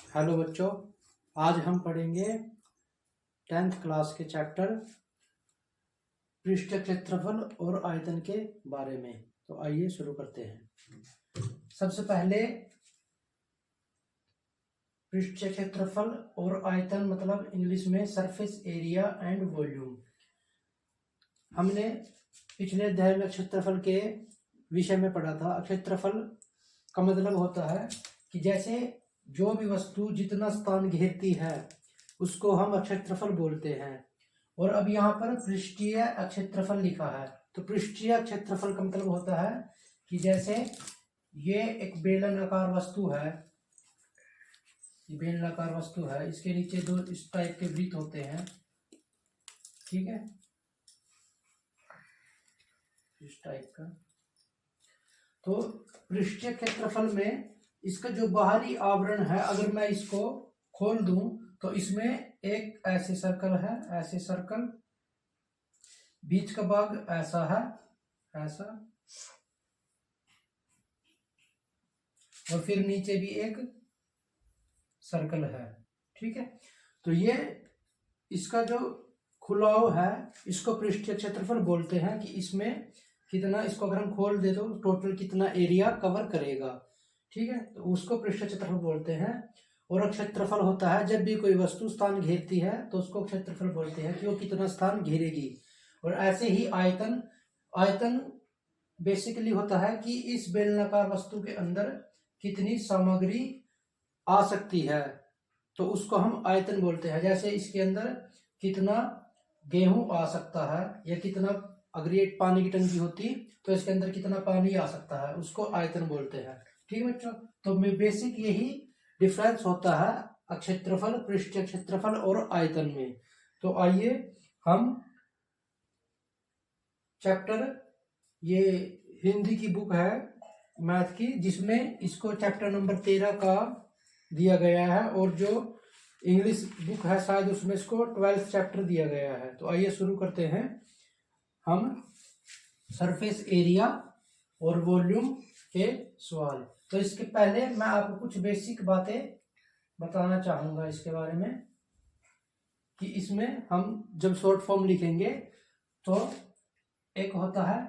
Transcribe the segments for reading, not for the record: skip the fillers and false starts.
Hello बच्चों, आज हम पढ़ेंगे 10th क्लास के चैप्टर पृष्ठ क्षेत्रफल और आयतन के बारे में। तो आइए शुरू करते हैं। सबसे पहले पृष्ठ क्षेत्रफल और आयतन मतलब इंग्लिश में सरफेस एरिया एंड वॉल्यूम। हमने पिछले अध्याय में क्षेत्रफल के विषय में पढ़ा था। क्षेत्रफल का मतलब होता है कि जैसे जो भी वस्तु जितना स्थान घेरती है उसको हम क्षेत्रफल बोलते हैं। और अब यहाँ पर पृष्ठीय क्षेत्रफल लिखा है, तो पृष्ठीय क्षेत्रफल का मतलब होता है कि जैसे ये एक बेलनाकार वस्तु है, ये बेलनाकार वस्तु है, इसके नीचे दो इस टाइप के वृत्त होते हैं, ठीक है, इस टाइप का। तो पृष्ठीय क्षेत्रफल में इसका जो बाहरी आवरण है, अगर मैं इसको खोल दूं तो इसमें एक ऐसे सर्कल है, ऐसे सर्कल, बीच का भाग ऐसा है, ऐसा, और फिर नीचे भी एक सर्कल है, ठीक है। तो ये इसका जो खुलाव है इसको पृष्ठीय क्षेत्रफल बोलते हैं कि इसमें कितना, इसको अगर हम खोल दे तो टोटल कितना एरिया कवर करेगा, ठीक है, तो उसको पृष्ठीय क्षेत्रफल बोलते हैं। और क्षेत्रफल होता है जब भी कोई वस्तु स्थान घेरती है तो उसको क्षेत्रफल बोलते हैं कि वो कितना स्थान घेरेगी। और ऐसे ही आयतन, आयतन बेसिकली होता है कि इस बेलनाकार वस्तु के अंदर कितनी सामग्री आ सकती है, तो उसको हम आयतन बोलते हैं। जैसे इसके अंदर कितना गेहूं आ सकता है, या कितना, अगर ये पानी की टंकी होती तो इसके अंदर कितना पानी आ सकता है, उसको आयतन बोलते हैं, ठीक है बच्चों। तो बेसिक यही डिफरेंस होता है क्षेत्रफल, पृष्ठीय क्षेत्रफल और आयतन में। तो आइए हम चैप्टर, ये हिंदी की बुक है मैथ की, जिसमें इसको चैप्टर नंबर 13 का दिया गया है, और जो इंग्लिश बुक है शायद उसमें इसको 12th चैप्टर दिया गया है। तो आइए शुरू करते हैं हम सरफेस एरिया और वॉल्यूम के सवाल। तो इसके पहले मैं आपको कुछ बेसिक बातें बताना चाहूंगा इसके बारे में, कि इसमें हम जब शॉर्ट फॉर्म लिखेंगे तो एक होता है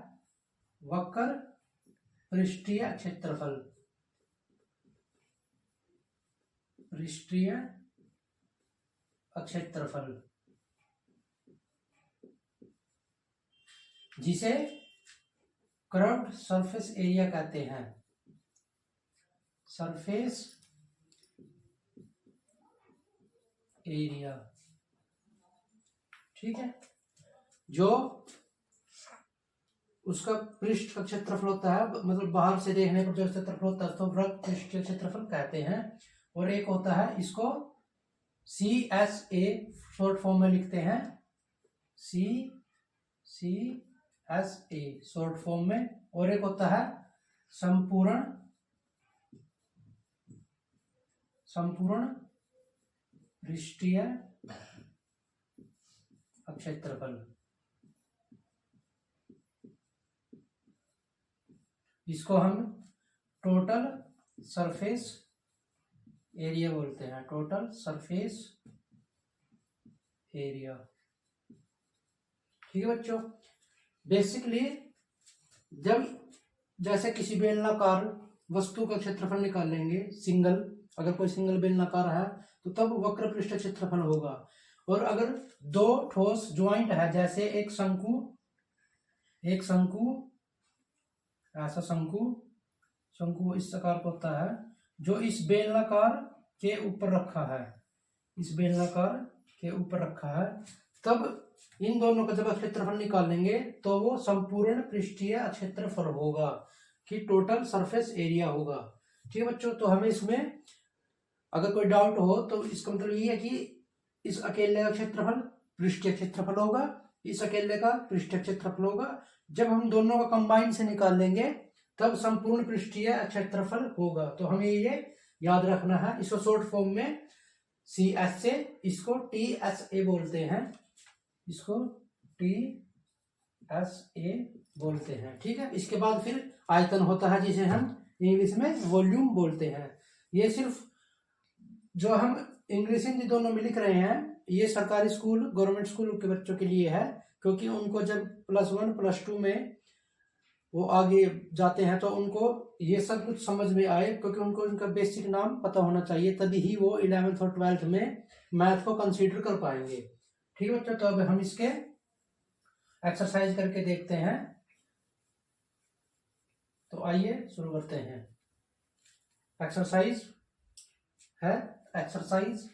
वक्र पृष्ठीय क्षेत्रफल, पृष्ठीय क्षेत्रफल, जिसे कर्व्ड सरफेस एरिया कहते हैं, सरफेस एरिया, ठीक है। जो उसका पृष्ठ का क्षेत्रफल होता है, मतलब बाहर से देखने पर जो क्षेत्रफल होता है तो वृत्त पृष्ठीय क्षेत्रफल कहते हैं। और एक होता है, इसको CSA शॉर्ट फॉर्म में लिखते हैं, CSA शॉर्ट फॉर्म में। और एक होता है संपूर्ण पृष्ठीय क्षेत्रफल, इसको हम टोटल सरफेस एरिया बोलते हैं, टोटल सरफेस एरिया, ठीक है बच्चों। बेसिकली जब जैसे किसी बेलनाकार वस्तु का क्षेत्रफल निकालेंगे, सिंगल, अगर कोई सिंगल बेलनाकार है तो तब वक्र पृष्ठ क्षेत्रफल होगा। और अगर दो ठोस ज्वाइंट है, जैसे एक शंकु, ऐसा शंकु इस आकार का होता है, जो इस बेलनाकार के ऊपर रखा है, इस बेलनाकार के ऊपर रखा है, तब इन दोनों का जब क्षेत्रफल निकालेंगे तो वो संपूर्ण पृष्ठीय क्षेत्रफल होगा, कि टोटल सरफेस एरिया होगा, ठीक है बच्चों। तो हमें इसमें अगर कोई डाउट हो तो इसका मतलब ये है कि इस अकेले का क्षेत्रफल पृष्ठीय क्षेत्रफल होगा, इस अकेले का पृष्ठीय क्षेत्रफल होगा। जब हम दोनों का कंबाइन से निकालेंगे तब संपूर्ण पृष्ठीय क्षेत्रफल होगा। तो हमें ये याद रखना है। इसको शॉर्ट फॉर्म में CSA, इसको TSA बोलते हैं, इसको TSA बोलते हैं, ठीक है। इसके बाद फिर आयतन होता है, जिसे हम इंग्लिश में वॉल्यूम बोलते हैं। ये सिर्फ जो हम इंग्लिश हिंदी दोनों में लिख रहे हैं, ये सरकारी स्कूल गवर्नमेंट स्कूल के बच्चों के लिए है, क्योंकि उनको जब +1 +2 में वो आगे जाते हैं तो उनको ये सब कुछ समझ में आए, क्योंकि उनको उनका बेसिक नाम पता होना चाहिए, तभी ही वो 11th और 12th में मैथ को कंसीडर कर पाएंगे। ठीक है बच्चों, तो अब हम इसके एक्सरसाइज करके देखते हैं। तो आइए शुरू करते हैं। एक्सरसाइज है एक्सरसाइज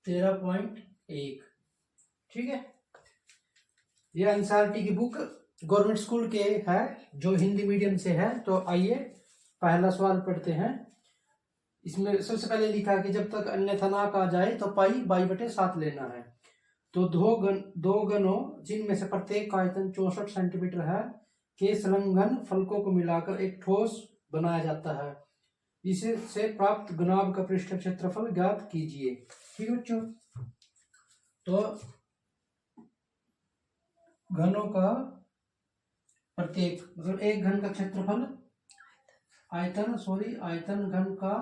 13.1। ठीक है, ये एनसीईआरटी की बुक गवर्नमेंट स्कूल के है, जो हिंदी मीडियम से है। तो आइए पहला सवाल पढ़ते हैं। इसमें सबसे पहले लिखा है कि जब तक अन्यथा ना कहा जाए तो पाई 22/7 लेना है। तो दो गनों जिनमें से प्रत्येक का आयतन 64 सेंटीमीटर है के संलग्न फलकों को मिलाकर एक ठोस बनाया जाता है। इससे प्राप्त घनाभ का पृष्ठ क्षेत्रफल ज्ञात कीजिए। ठीक है बच्चों, तो घनों का प्रत्येक मतलब एक घन का क्षेत्रफल आयतन घन का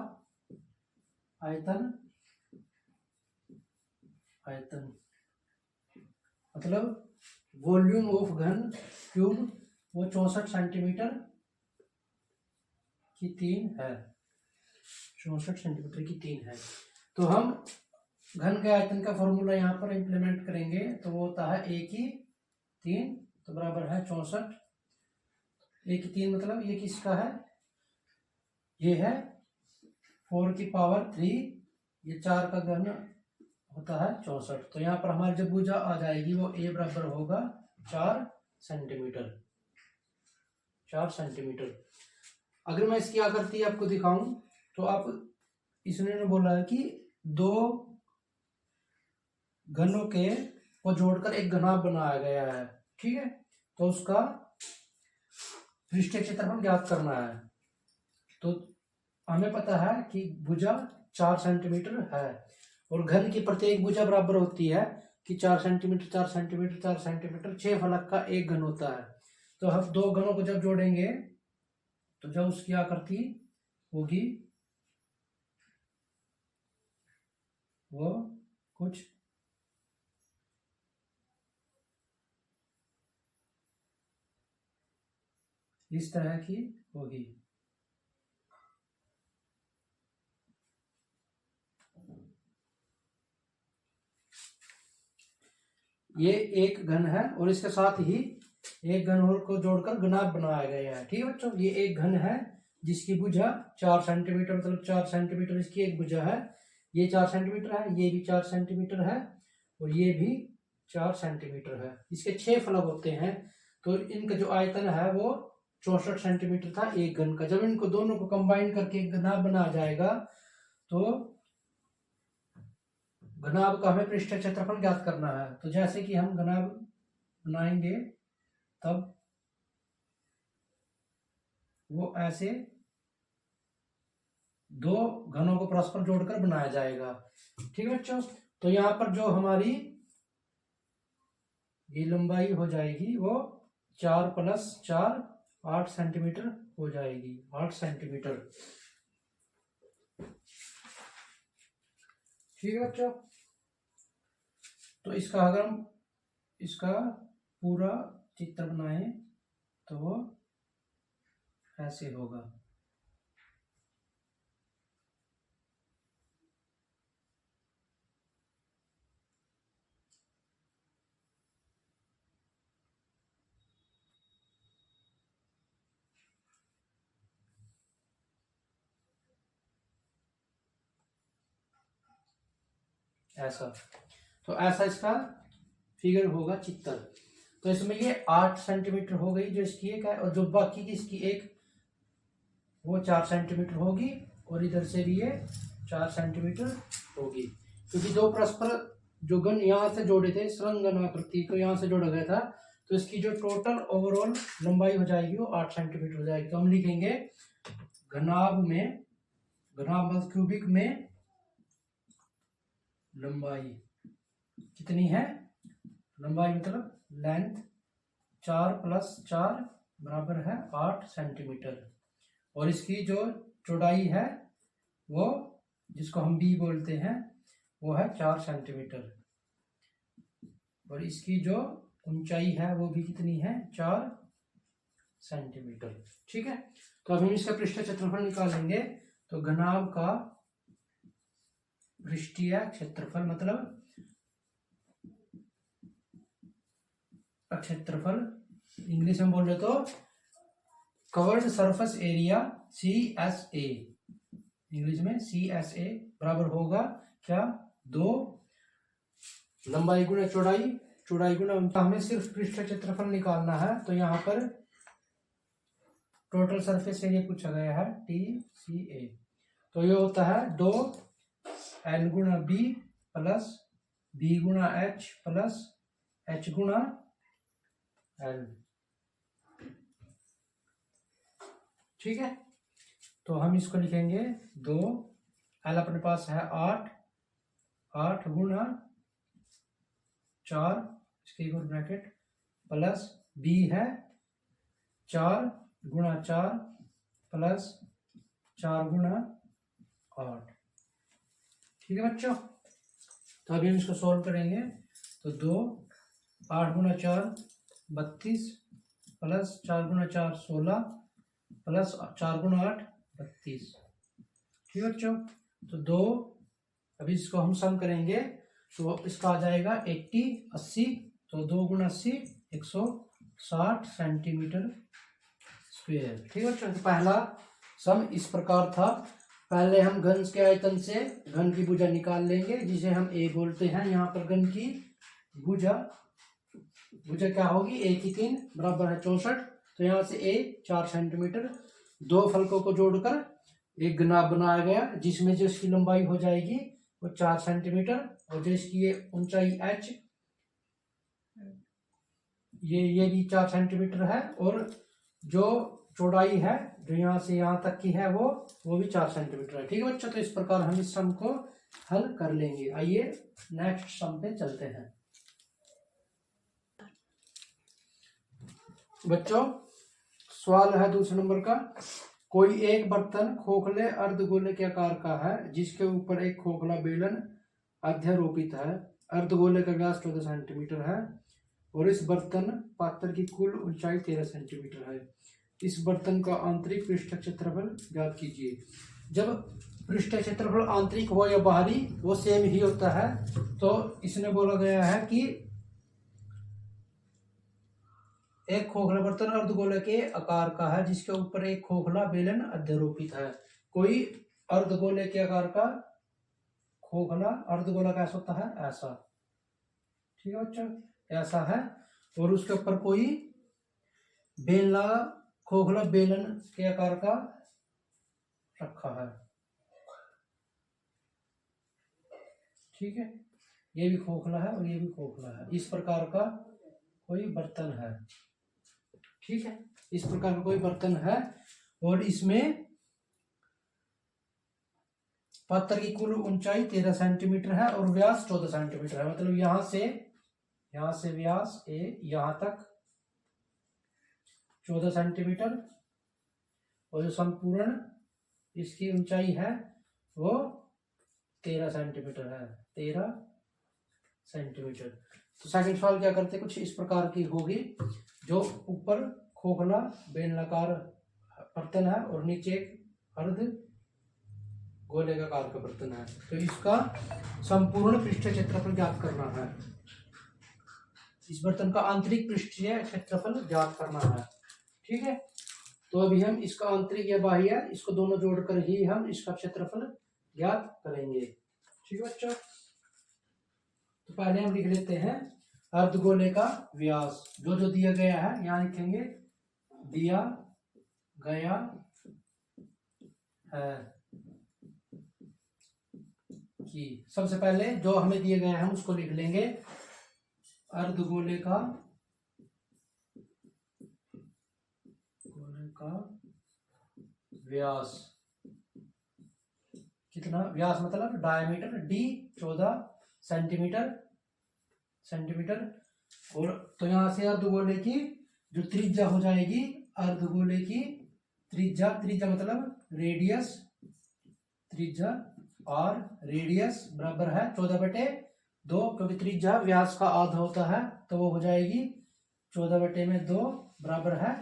आयतन मतलब वॉल्यूम ऑफ घन क्यूब, वो 64 सेंटीमीटर की 3 है। 64 सेंटीमीटर की 3 है। तो हम घन के आयतन का फॉर्मूला यहाँ पर इंप्लीमेंट करेंगे, तो वो होता है a की 3 तो बराबर है 64। a की 3 मतलब ये किसका है, ये है 4 की पावर 3, ये 4 का घन होता है 64। तो यहाँ पर हमारी जब भुजा आ जाएगी वो a बराबर होगा 4 सेंटीमीटर। 4 सेंटीमीटर। अगर मैं इसकी आकृति आपको दिखाऊं तो आप, इसने बोला है कि दो घनों के को जोड़कर एक घनाभ बनाया गया है। ठीक है, तो उसका पृष्ठीय क्षेत्रफल ज्ञात करना है। तो हमें पता है कि भुजा 4 सेंटीमीटर है और घन की प्रत्येक भुजा बराबर होती है कि 4 सेंटीमीटर 4 सेंटीमीटर 4 सेंटीमीटर 6 फलक का एक घन होता है। तो हम दो घनों को जब जोड़ेंगे तो जब उसकी आकृति होगी वो कुछ इस तरह की होगी। ये एक घन है और इसके साथ ही एक घन और को जोड़कर घनाभ बनाया गया है। ठीक है बच्चों, ये एक घन है जिसकी भुजा 4 सेंटीमीटर मतलब 4 सेंटीमीटर इसकी एक भुजा है। ये 4 सेंटीमीटर है, ये भी 4 सेंटीमीटर है और ये भी 4 सेंटीमीटर है। इसके 6 फलक होते हैं। तो इनका जो आयतन है वो 64 सेंटीमीटर था एक घन का। जब इनको दोनों को कंबाइन करके एक घनाभ बना जाएगा तो घनाभ का हमें पृष्ठ क्षेत्रफल ज्ञात करना है। तो जैसे कि हम घनाभ बनाएंगे तब वो ऐसे दो घनों को परस्पर जोड़कर बनाया जाएगा। ठीक है बच्चों, तो यहां पर जो हमारी ये लंबाई हो जाएगी वो 4 + 4 8 सेंटीमीटर हो जाएगी। 8 सेंटीमीटर। ठीक है बच्चों, तो इसका अगर हम इसका पूरा चित्र बनाएं तो वो ऐसे होगा। ऐसा, तो ऐसा इसका फिगर होगा चित्र। तो इसमें ये 8 सेंटीमीटर हो गई जो इसकी एक है, और जो बाकी की इसकी एक वो 4 सेंटीमीटर होगी और इधर से भी ये 4 सेंटीमीटर होगी, क्योंकि दो परस्पर जो घन यहाँ से जोड़े थे संलग्न आकृति को यहाँ से जोड़ा गया था। तो इसकी जो टोटल ओवरऑल लंबाई हो जाएगी वो 8 सेंटीमीटर हो जाएगी। तो हम लिखेंगे घनाभ क्यूबिक में लंबाई कितनी है, लंबाई मतलब लेंथ 4 + 4 बराबर है 8 सेंटीमीटर और इसकी जो चौड़ाई है वो जिसको हम बी बोलते हैं वो है 4 सेंटीमीटर, और इसकी जो ऊंचाई है वो भी कितनी है, 4 सेंटीमीटर। ठीक है, तो अब हम इसका पृष्ठीय क्षेत्रफल निकालेंगे। तो घनाभ का पृष्ठीय क्षेत्रफल मतलब क्षेत्रफल, इंग्लिश में बोले तो curved surface area CSA, English में CSA बराबर होगा क्या, 2 लंबाई गुना चौड़ाई, चौड़ाई गुना, हमें सिर्फ पृष्ठीय क्षेत्रफल निकालना है। तो यहाँ पर टोटल सरफेस एरिया पूछा गया है TCA, तो ये होता है 2 L गुना B प्लस B गुना H प्लस H गुना L। ठीक है, तो हम इसको लिखेंगे 2 L अपने पास है 8 गुना 4, इसके एक और ब्रैकेट, प्लस B है 4 गुना 4 प्लस 4 गुना 8। ठीक है बच्चों, तो अभी हम इसको सॉल्व करेंगे। तो 2 8 गुना 4 32 प्लस 4 गुना 4 16 प्लस 4 गुना 8 32। ठीक है बच्चों, तो 2, अभी इसको हम सम करेंगे तो इसका आ जाएगा 80 तो 2 गुना 80 160 सेंटीमीटर स्क्वायर। ठीक है बच्चों, तो पहला सम इस प्रकार था। पहले हम घन के आयतन से घन की भुजा निकाल लेंगे जिसे हम A बोलते हैं। यहाँ पर घन की भुजा क्या होगी, A की 3 बराबर है 64, तो यहाँ से A 4 सेंटीमीटर, 2 फलकों को जोड़कर एक घनाभ बनाया गया जिसमें जो इसकी लंबाई हो जाएगी वो 4 सेंटीमीटर, और जो इसकी ये ऊंचाई H ये भी 4 सेंटीमीटर है, और जो चौड़ाई है जो यहाँ से यहाँ तक की है वो भी 4 सेंटीमीटर है। ठीक है बच्चों, तो इस प्रकार हम इस सम को हल कर लेंगे। आइए नेक्स्ट सम पे चलते हैं। बच्चों सवाल है दूसरे नंबर का, कोई एक बर्तन खोखले अर्धगोले के आकार का है जिसके ऊपर एक खोखला बेलन अध्यारोपित है। अर्धगोले का व्यास 14 सेंटीमीटर है और इस बर्तन पात्र की कुल ऊंचाई 13 सेंटीमीटर है। इस बर्तन का आंतरिक पृष्ठ क्षेत्रफल ज्ञात कीजिए। जब पृष्ठ क्षेत्रफल आंतरिक हो या बाहरी वो सेम ही होता है, तो इसने बोला गया है कि एक खोखला बर्तन अर्धगोले के आकार का है जिसके ऊपर एक खोखला बेलन अध्यारोपित है। कोई अर्धगोले के आकार का खोखला, अर्धगोला कैसा होता है, ऐसा। ठीक है बच्चों, ऐसा है, और उसके ऊपर कोई बेला खोखला बेलन के आकार का रखा है। ठीक है, ये भी खोखला है और ये भी खोखला है। इस प्रकार का कोई बर्तन है। ठीक है, इस प्रकार का कोई बर्तन है और इसमें पात्र की कुल ऊंचाई 13 सेंटीमीटर है और व्यास 14 सेंटीमीटर है। मतलब यहां से व्यास A यहां तक 14 सेंटीमीटर, और जो संपूर्ण इसकी ऊंचाई है वो 13 सेंटीमीटर है, 13 सेंटीमीटर। तो सेकंड सवाल क्या करते, कुछ इस प्रकार की होगी, जो ऊपर खोखला बेलनाकार बर्तन है और नीचे एक अर्ध गोले का आकार का बर्तन है। तो इसका संपूर्ण पृष्ठीय क्षेत्रफल ज्ञात करना है। इस बर्तन का आंतरिक पृष्ठीय क्षेत्रफल ज्ञात करना है। ठीक है, तो अभी हम इसका आंतरिक या बाह्य इसको दोनों जोड़कर ही हम इसका क्षेत्रफल ज्ञात करेंगे। ठीक है बच्चों, तो पहले हम लिख लेते हैं अर्धगोले का व्यास। जो दिया गया है यहाँ लिखेंगे, दिया गया है कि सबसे पहले जो हमें दिए गए हैं हम उसको लिख लेंगे। अर्धगोले का व्यास कितना, व्यास मतलब डायमीटर, D 14 सेंटीमीटर, और तो यहां से अर्धगोले की जो त्रिज्या हो जाएगी, अर्धगोले की त्रिज्या मतलब रेडियस त्रिज्या और रेडियस बराबर है 14/2, क्योंकि त्रिज्या व्यास का आधा होता है तो वो हो जाएगी 14/2 बराबर है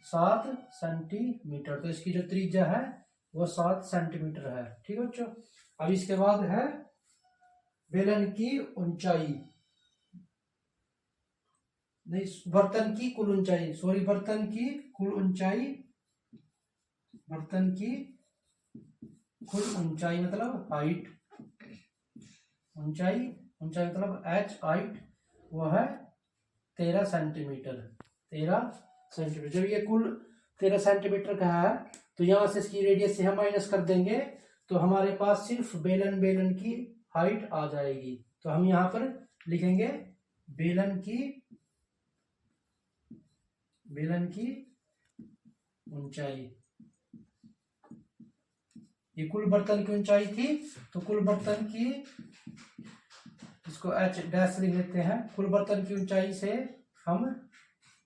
7 सेंटीमीटर। तो इसकी जो त्रिज्या है वो 7 सेंटीमीटर है। ठीक है बच्चों। अब इसके बाद है बेलन की ऊंचाई, नहीं बर्तन की कुल ऊंचाई, सॉरी बर्तन की कुल ऊंचाई, बर्तन की कुल ऊंचाई मतलब हाइट, ऊंचाई ऊंचाई मतलब एच हाइट, वो है 13 सेंटीमीटर। 13 सेंटीमीटर। जब ये कुल 13 सेंटीमीटर का है तो यहाँ से इसकी रेडियस से हम माइनस कर देंगे तो हमारे पास सिर्फ बेलन की हाइट आ जाएगी। तो हम यहाँ पर लिखेंगे बेलन की ऊंचाई। ये कुल बर्तन की ऊंचाई थी, तो कुल बर्तन की, इसको एच डैश लिख लेते हैं। कुल बर्तन की ऊंचाई से हम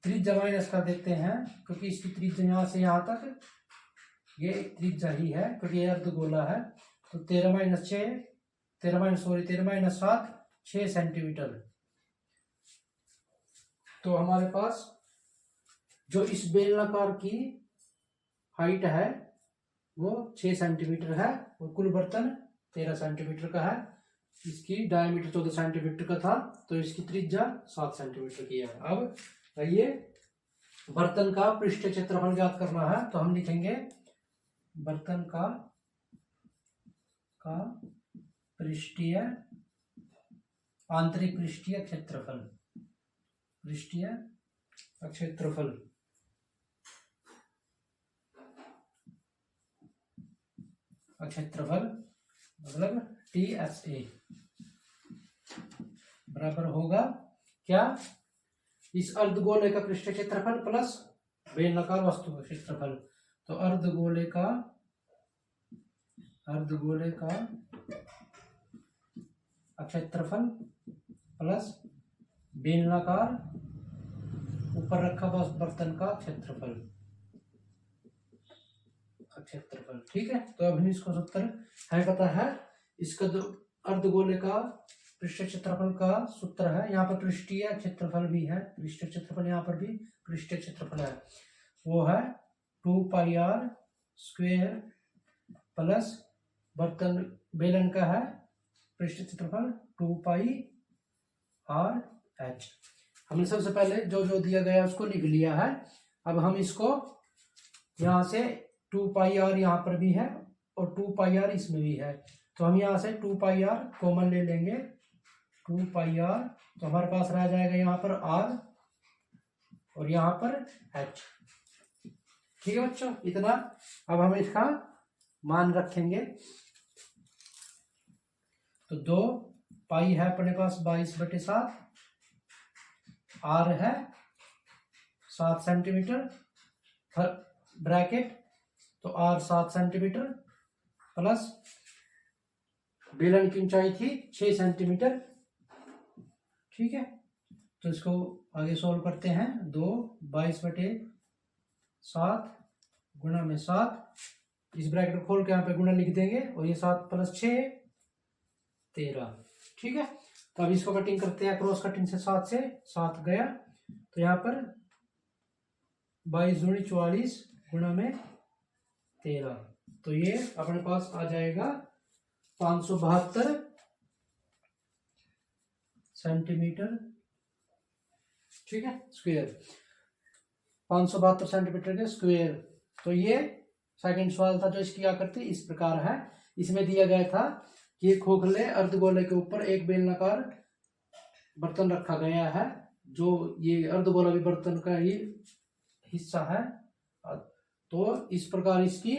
त्रिज्या माइनस कर देते हैं, क्योंकि इसकी त्रिज्या यहाँ से यहाँ तक ये त्रिज्या ही है, क्योंकि ये अर्धगोला है। तो 13 - 7 6 सेंटीमीटर। तो हमारे पास जो इस बेलनाकार की हाइट है वो 6 सेंटीमीटर है और कुल बर्तन 13 सेंटीमीटर का है। इसकी डायमीटर 14 सेंटीमीटर का था तो इसकी त्रिज्या 7 सेंटीमीटर की है। अब ये बर्तन का पृष्ठीय क्षेत्रफल ज्ञात करना है, तो हम लिखेंगे बर्तन का पृष्ठीय आंतरिक पृष्ठीय क्षेत्रफल, पृष्ठीय क्षेत्रफल मतलब TSA बराबर होगा क्या, इस अर्धगोले का पृष्ठीय क्षेत्रफल प्लस बेलनाकार वस्तु का क्षेत्रफल। तो अर्धगोले का क्षेत्रफल प्लस बेलनाकार ऊपर रखा बर्तन का क्षेत्रफल। ठीक है। तो अब इसको सूत्र है पता है। इसका जो अर्धगोले का पृष्ठीय क्षेत्रफल का सूत्र है, यहाँ पर पृष्ठीय क्षेत्रफल भी है, पृष्ठीय क्षेत्रफल यहाँ पर भी पृष्ठीय क्षेत्रफल है, वो है 2πr² प्लस बर्तन बेलन का है पृष्ठीय क्षेत्रफल 2πrh। हमने सबसे पहले जो जो दिया गया उसको लिख लिया है। अब हम इसको यहाँ से 2πr यहाँ पर भी है और 2πr इसमें भी है, तो हम यहाँ से 2πr कॉमन ले लेंगे। 2πr तो हमारे पास रह जाएगा यहाँ पर r और यहाँ पर h। ठीक है बच्चों, इतना। अब हम इसका मान रखेंगे तो 2 पाई है अपने पास 22/7, r है 7 सेंटीमीटर ब्रैकेट, तो r 7 सेंटीमीटर प्लस बेलन की ऊंचाई थी 6 सेंटीमीटर। ठीक है, तो इसको आगे सॉल्व करते हैं। 2 22/7 गुणा में 7, इस ब्रैकेट को खोल के यहाँ पे गुणा लिख देंगे और ये 7 + 6 13। ठीक है, तो अब इसको कटिंग करते हैं, क्रॉस कटिंग से 7 से 7 गया, तो यहाँ पर 22 दूनी 44 गुणा में 13, तो ये अपने पास आ जाएगा 572 सेंटीमीटर। ठीक है, स्क्वायर 572 सेंटीमीटर के स्क्वायर। तो ये सेकंड सवाल था जो इसकी आकृति इस प्रकार है। इसमें दिया गया था कि खोखले अर्धगोले के ऊपर एक बेलनाकार बर्तन रखा गया है, जो ये अर्धगोला भी बर्तन का ही हिस्सा है। तो इस प्रकार इसकी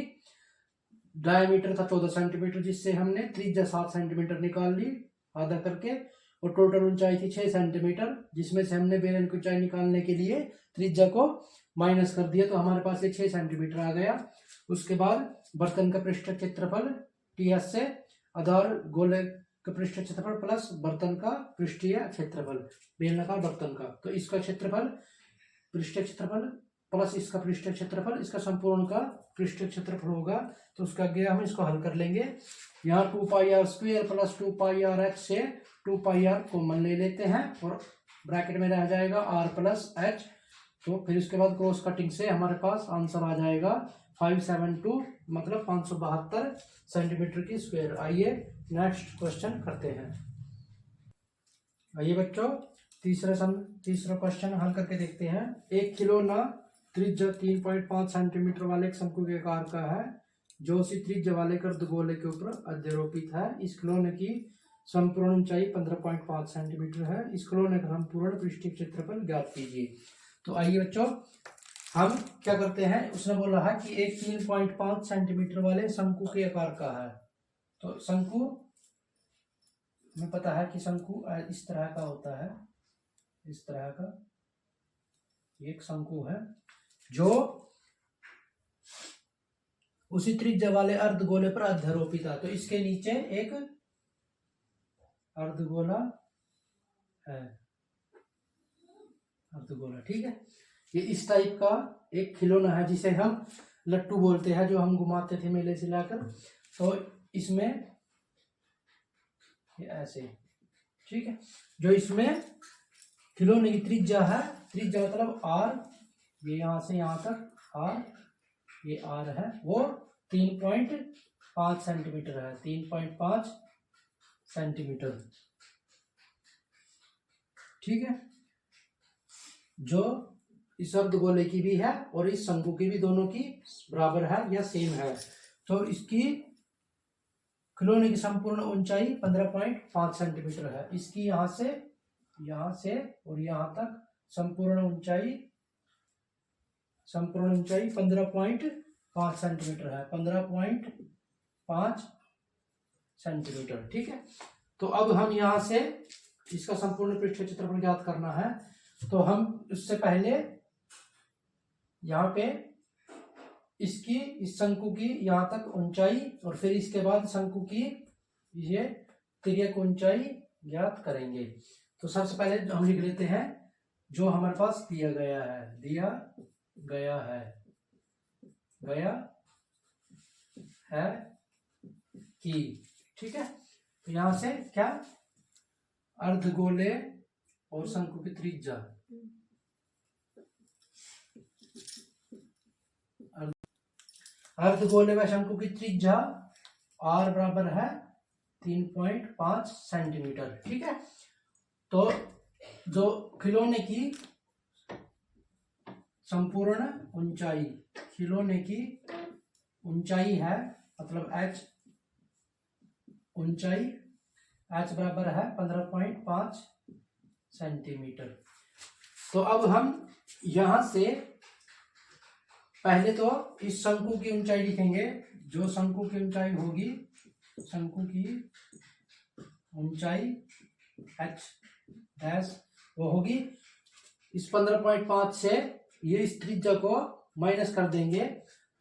डायमीटर था 14 सेंटीमीटर, जिससे हमने त्रिज्या 7 सेंटीमीटर निकाल ली आधा करके, और टोटल ऊंचाई थी 6 सेंटीमीटर, जिसमें से हमने बेलन की ऊंचाई निकालने के लिए त्रिज्या को माइनस कर दिया, तो हमारे पास ये 6 सेंटीमीटर आ गया। उसके बाद बर्तन का पृष्ठीय क्षेत्रफल TS से आधार गोले का पृष्ठीय क्षेत्रफल प्लस बर्तन का पृष्ठीय क्षेत्रफल बेलनाकार बर्तन का, तो इसका क्षेत्रफल पृष्ठीय क्षेत्रफल प्लस इसका पृष्ठीय क्षेत्रफल, इसका संपूर्ण का पृष्ठीय क्षेत्रफल होगा। तो उसका आगे हम इसको हल कर लेंगे। यहाँ 2πr² प्लस 2πrh से 2πr कॉमन ले लेते हैं और ब्रैकेट में रह जाएगा r प्लस h। तो फिर उसके बाद क्रॉस कटिंग से हमारे पास आंसर आ जाएगा 572, मतलब 572 सेंटीमीटर की स्क्वायर। आइए नेक्स्ट क्वेश्चन करते हैं। आइए बच्चों तीसरा क्वेश्चन हल करके देखते हैं। एक खिलौना त्रिज्या 3.5 सेंटीमीटर वाले एक शंकु के आकार का है जो उसी त्रिज्या वाले अर्धगोले के ऊपर अध्यारोपित है। इस खिलौने की संपूर्ण ऊंचाई 15.5 सेंटीमीटर है। इस खिलौने का संपूर्ण पृष्ठीय क्षेत्रफल ज्ञात कीजिए। तो आइए बच्चों हम क्या करते हैं, उसने बोला है कि एक 3.5 सेंटीमीटर वाले शंकु के आकार का है। तो शंकु हमें पता है कि शंकु इस तरह का होता है, इस तरह का एक शंकु है जो उसी त्रिज्या वाले अर्धगोले पर अध्यारोपित है। तो इसके नीचे एक अर्धगोला है, अर्धगोला, ठीक है। ये इस टाइप का एक खिलौना है जिसे हम लट्टू बोलते हैं, जो हम घुमाते थे मेले से लाकर। तो इसमें ये ऐसे, ठीक है, जो इसमें खिलौने की त्रिज्या है, त्रिज्या मतलब r, ये यहां से यहां तक r, ये r है, वो 3.5 सेंटीमीटर है, 3.5 सेंटीमीटर, ठीक है। जो इस अर्धगोले की भी है और इस शंकु की भी, दोनों की बराबर है या सेम है। तो इसकी खिलौने की संपूर्ण ऊंचाई 15.5 सेंटीमीटर है। इसकी यहां से और यहां तक संपूर्ण ऊंचाई 15.5 सेंटीमीटर है, 15.5 सेंटीमीटर, ठीक है। तो अब हम यहां से इसका संपूर्ण पृष्ठीय क्षेत्रफल ज्ञात करना है। तो हम उससे पहले यहाँ पे इसकी, इस शंकु की यहाँ तक ऊंचाई और फिर इसके बाद शंकु की ये तिर्यक ऊंचाई ज्ञात करेंगे। तो सबसे पहले हम लिख लेते हैं जो हमारे पास दिया गया है कि, ठीक है। तो यहां से क्या, अर्धगोले और शंकु की त्रिज्या, अर्धगोले व शंकु की त्रिज्या r बराबर है 3.5 सेंटीमीटर, ठीक है। तो जो खिलौने की संपूर्ण ऊंचाई, खिलौने की ऊंचाई है, मतलब h ऊंचाई h बराबर है 15.5 सेंटीमीटर। तो अब हम यहां से पहले तो इस शंकु की ऊंचाई लिखेंगे। जो शंकु की ऊंचाई होगी, शंकु की ऊंचाई h डैश, वो होगी इस 15.5 से ये इस त्रिज्या को माइनस कर देंगे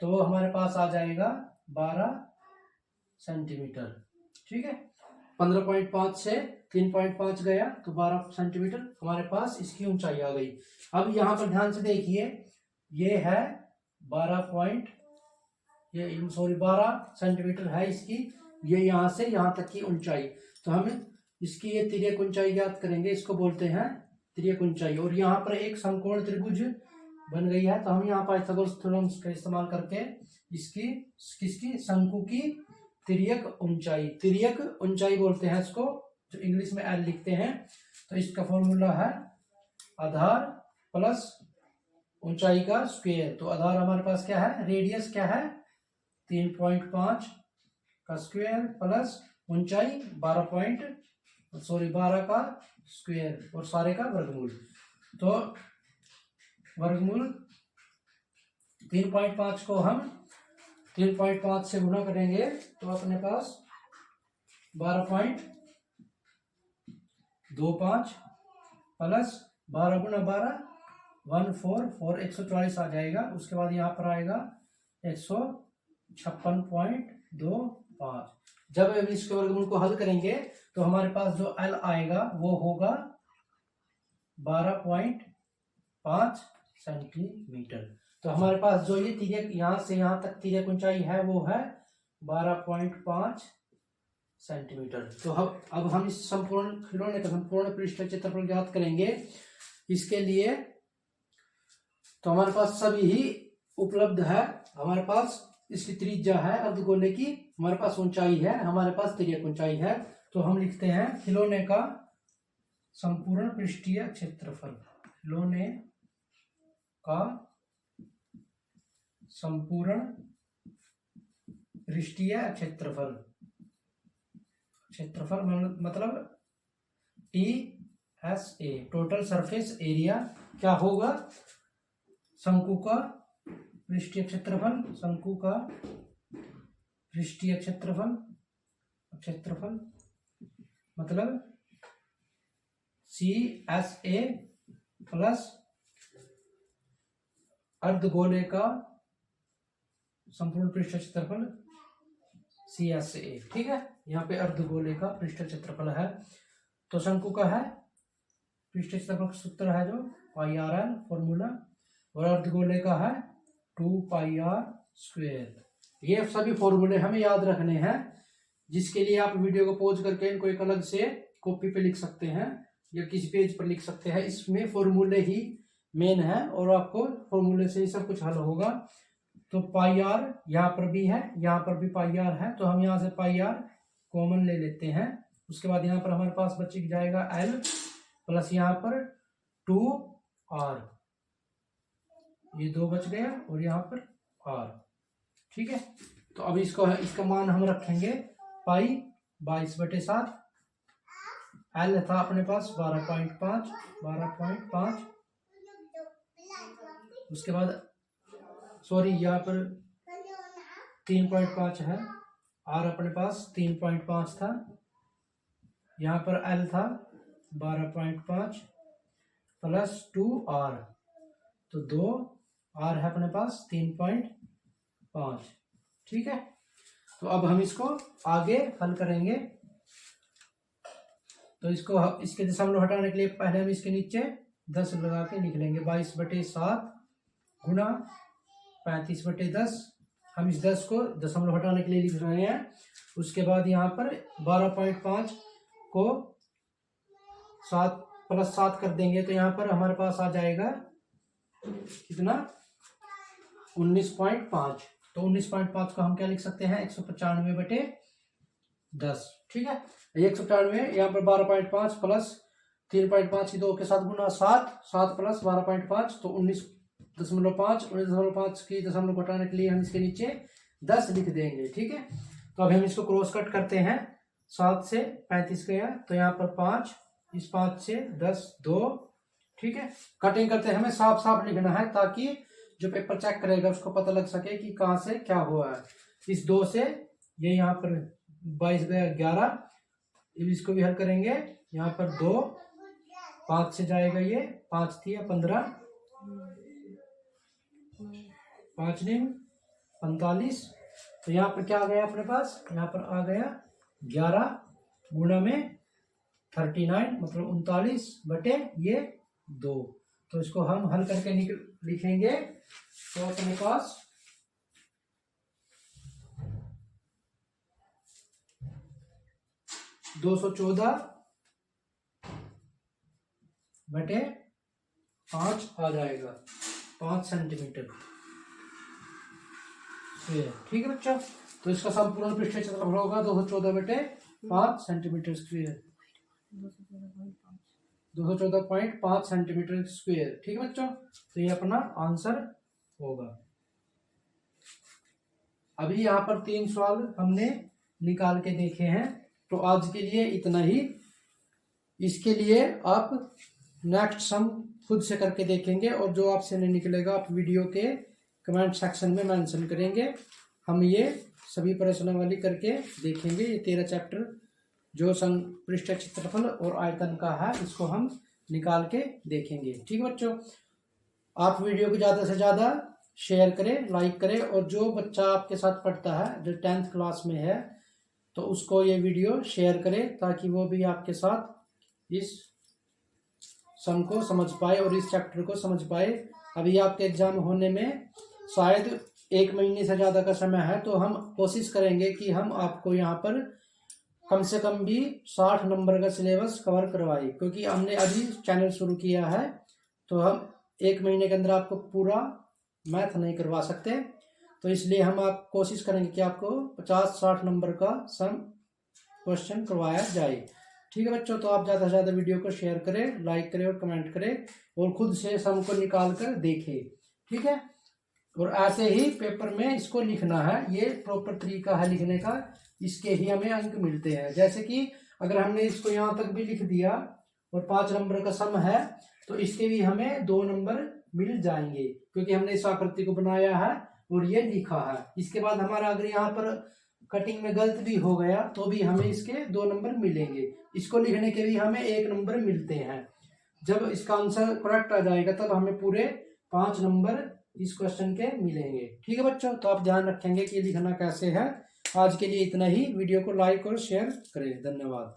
तो हमारे पास आ जाएगा 12 सेंटीमीटर, ठीक है। 15.5 से 3.5 गया तो 12 सेंटीमीटर हमारे पास इसकी ऊंचाई आ गई। अब यहाँ पर ध्यान से देखिए, ये है 12 सेंटीमीटर है इसकी, ये यहाँ से यहाँ तक की ऊंचाई। तो हम इसकी ये तिर्यक ऊंचाई ज्ञात करेंगे, इसको बोलते हैं तिर्यक ऊंचाई। और यहाँ पर एक समकोण त्रिभुज बन गई है, तो हम यहाँ पाइथागोरस थ्योरम का इस्तेमाल करके किसकी शंकु की तिर्यक ऊंचाई बोलते हैं इसको, जो इंग्लिश में एल लिखते हैं। तो इसका फॉर्मूला है आधार प्लस ऊंचाई का स्क्वायर। तो आधार हमारे पास क्या है, रेडियस क्या है 3.5 का स्क्वायर प्लस ऊंचाई 12 का स्क्वायर और सारे का वर्गमूल। तो वर्गमूल 3.5 को हम 3.5 से गुणा करेंगे तो अपने पास 12.25 प्लस 12 गुना 12 144 आ जाएगा। उसके बाद यहाँ पर आएगा 156.25। जब हम इसके वर्गमूल को हल करेंगे तो हमारे पास जो L आएगा वो होगा 12.5 सेंटीमीटर। तो हमारे पास जो ये तिर्यक यहाँ से यहाँ तक तिर्यक ऊंचाई है वो है 12.5 सेंटीमीटर। तो अब हम इस संपूर्ण खिलौने का संपूर्ण पृष्ठ क्षेत्रफल ज्ञात करेंगे। इसके लिए तो हमारे पास सभी ही उपलब्ध है। हमारे पास इसकी त्रिज्या है अर्धगोले की, हमारे पास ऊंचाई है, हमारे पास तिर्यक ऊंचाई है। तो हम लिखते हैं खिलौने का संपूर्ण पृष्ठीय क्षेत्रफल। खिलौने का संपूर्ण पृष्ठीय क्षेत्रफल, क्षेत्रफल मतलब TSA, टोटल सरफेस एरिया। क्या होगा? शंकु का पृष्ठीय क्षेत्रफल, शंकु का पृष्ठीय क्षेत्रफल, क्षेत्रफल मतलब CSA प्लस अर्धगोले का संपूर्ण पृष्ठ क्षेत्रफल CSA। ठीक है, यहाँ पे अर्धगोले का पृष्ठ क्षेत्रफल है। तो शंकु का है पृष्ठ क्षेत्रफल का सूत्र है जो πr फॉर्मूला, और अर्धगोले का है 2πr²। ये सभी फॉर्मूले हमें याद रखने हैं, जिसके लिए आप वीडियो को पॉज करके इनको एक अलग से कॉपी पे लिख सकते हैं या किसी पेज पर लिख सकते हैं। इसमें फॉर्मूले ही मेन है और आपको फॉर्मूले से ही सब कुछ हल होगा। तो πr यहाँ पर भी है, यहाँ पर भी πr है, तो हम यहाँ से πr कॉमन ले लेते हैं। उसके बाद यहाँ पर हमारे पास बच जाएगा l प्लस यहाँ पर 2r, ये 2 बच गया और यहाँ पर r। ठीक है, तो अब इसका मान हम रखेंगे पाई 22/7। l था अपने पास 12.5। उसके बाद सॉरी यहाँ पर 3.5 है, r अपने पास 3.5 था, यहाँ पर l था 12.5 प्लस 2r, तो 2r है अपने पास 3.5। ठीक है, तो अब हम इसको आगे हल करेंगे। तो इसके दशमलव हटाने के लिए पहले हम इसके नीचे 10 लगा के लिख लेंगे। 22/7 गुणा 35/10। हम इस 10 को दशमलव हटाने के लिए लिख रहे हैं। उसके बाद यहाँ पर 12.5 को 7 + 7 कर देंगे, तो यहाँ पर हमारे पास आ जाएगा कितना? 19.5। तो 19.5 को हम क्या लिख सकते हैं? 195/10। ठीक है, 195 यहाँ पर 12.5 प्लस 3.5 की 2 के साथ गुना 7 प्लस 12.5 तो 19.5। 19.5 की दशमलव घटाने के लिए हम इसके नीचे 10 लिख देंगे। ठीक है, तो अब हम इसको क्रॉस कट करते हैं। 7 से 35 गया, तो यहाँ पर 5, इस 5 से 10 2। ठीक है, कटिंग करते हमें साफ साफ लिखना है ताकि जो पेपर चेक करेगा उसको पता लग सके कि कहाँ से क्या हुआ है। इस 2 से ये यहाँ पर 22 गया 11, इसको भी हल करेंगे। यहाँ पर 2, 5 से जाएगा ये 5 थी 15, 5 दिन 45। तो यहाँ पर क्या आ गया अपने पास? यहाँ पर आ गया 11 गुणा में 39 मतलब 39/2। तो इसको हम हल करके लिखेंगे। तो अपने पास 214/5 आ जाएगा, 5 सेंटीमीटर। ठीक है बच्चों, तो इसका संपूर्ण पृष्ठीय क्षेत्रफल होगा 214/5 सेंटीमीटर स्क्वायर, 214.5 सेंटीमीटर स्क्वायर। ठीक है बच्चों, तो ये अपना आंसर होगा। अभी यहाँ पर 3 सवाल हमने निकाल के देखे हैं। तो आज के लिए इतना ही। इसके लिए आप नेक्स्ट सम खुद से करके देखेंगे और जो आपसे नहीं निकलेगा आप वीडियो के कमेंट सेक्शन में मेंशन करेंगे। हम ये सभी प्रश्नावली करके देखेंगे। ये 13 चैप्टर जो पृष्ठ क्षेत्रफल और आयतन का है इसको हम निकाल के देखेंगे। ठीक है बच्चों, आप वीडियो को ज़्यादा से ज़्यादा शेयर करें, लाइक करें, और जो बच्चा आपके साथ पढ़ता है जो 10th क्लास में है तो उसको ये वीडियो शेयर करें ताकि वो भी आपके साथ इस सम को समझ पाए और इस चैप्टर को समझ पाए। अभी आपके एग्जाम होने में शायद 1 महीने से ज़्यादा का समय है, तो हम कोशिश करेंगे कि हम आपको यहाँ पर कम से कम भी 60 नंबर का सिलेबस कवर करवाए, क्योंकि हमने अभी चैनल शुरू किया है, तो हम 1 महीने के अंदर आपको पूरा मैथ नहीं करवा सकते। तो इसलिए हम आप कोशिश करेंगे कि आपको 50-60 नंबर का सम क्वेश्चन करवाया जाए। ठीक है बच्चों, तो आप ज़्यादा से ज़्यादा वीडियो को शेयर करें, लाइक करें और कमेंट करें और खुद से सम को निकाल कर देखें। ठीक है, और ऐसे ही पेपर में इसको लिखना है, ये प्रॉपर तरीका है लिखने का, इसके ही हमें अंक मिलते हैं। जैसे कि अगर हमने इसको यहाँ तक भी लिख दिया और 5 नंबर का सम है, तो इसके भी हमें 2 नंबर मिल जाएंगे, क्योंकि हमने इस आकृति को बनाया है और ये लिखा है। इसके बाद हमारा अगर यहाँ पर कटिंग में गलत भी हो गया तो भी हमें इसके 2 नंबर मिलेंगे। इसको लिखने के भी हमें 1 नंबर मिलते हैं। जब इसका आंसर करेक्ट आ जाएगा तब हमें पूरे 5 नंबर इस क्वेश्चन के मिलेंगे। ठीक है बच्चों, तो आप ध्यान रखेंगे कि लिखना कैसे है। आज के लिए इतना ही। वीडियो को लाइक और शेयर करें। धन्यवाद।